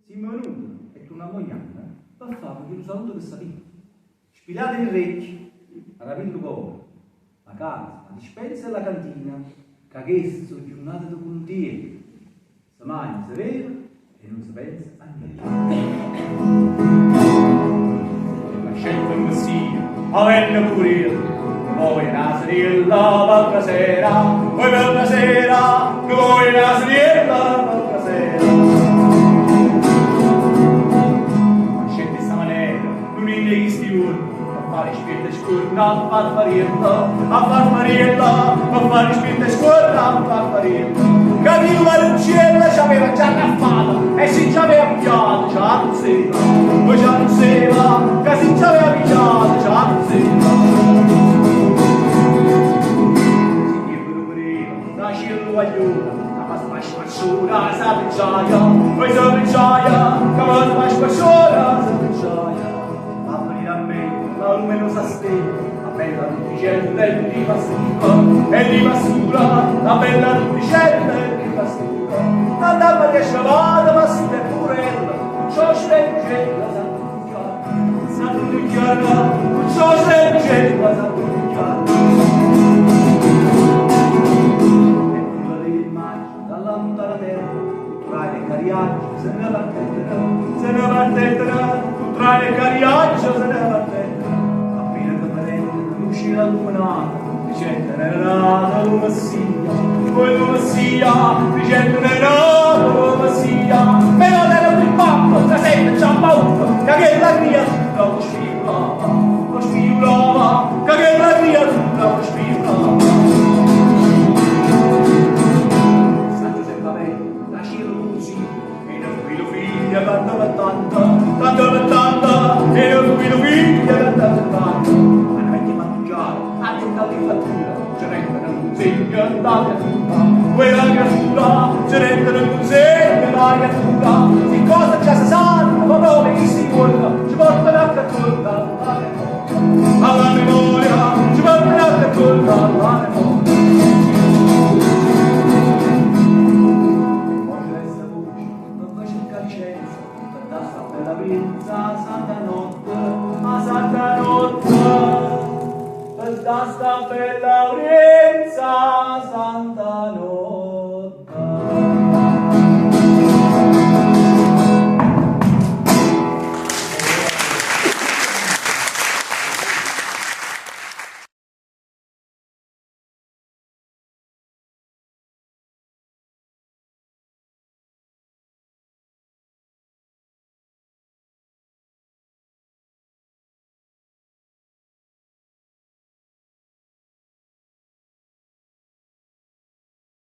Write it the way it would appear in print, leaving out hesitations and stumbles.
siamo venuti e una mogliana per fare un saluto che sapete. Spilate il recchio, a rapire poco, la casa, la dispensa e la cantina, che queste sono giornate di contiene. Si mangia, si beve e non si pensa a niente. E la scelta in Messia, avendo pure io. Poi una seriella l'altra sera, poi l'altra sera, poi una seriella l'altra sera. Ma scende questa maniera, non in dei stiuri, a fare spirite scurna, a far farilla, a far farilla, a fare spirite scurna, a far farilla. Capivo la lucella, ci aveva già raffato, e si ci aveva pigliato, già non sera, poi già non sera, che si ci aveva pigliato, già non sera. Spasciura, sapicciaia, poi sapicciaia, che poi fa spasciura, sapicciaia. A venire a me, la luminosa stella, la bella nudicella e di pastura, e di pastura, la bella nudicella e di pastura. Tanta Maria sciavata, ma si è purella, ciò sreggella, santucchiarla, ciò sreggella, santucchiarla. Se ne partetterà, tu trai il cariaggio, se ne partetterà. Appena che prende, l'uscita illuminata, dicendo nata lo Messia, poi lo Messia, dicendo nata lo Messia. Però nella più pappa, che sempre c'ha paura, che la creatura lo sfiulava, che la creatura lo sfiulava. Tanta, e non mi figlia tanta. Ma non metti a mangiare, attenta di fattura, ce rendono un segno andate a tutta. Quella creatura, ce rendono un segno la creatura. Di cosa già si sa, ma come chi si vuole, ci portano a cattura alla memoria, ci portano a cattura alla memoria.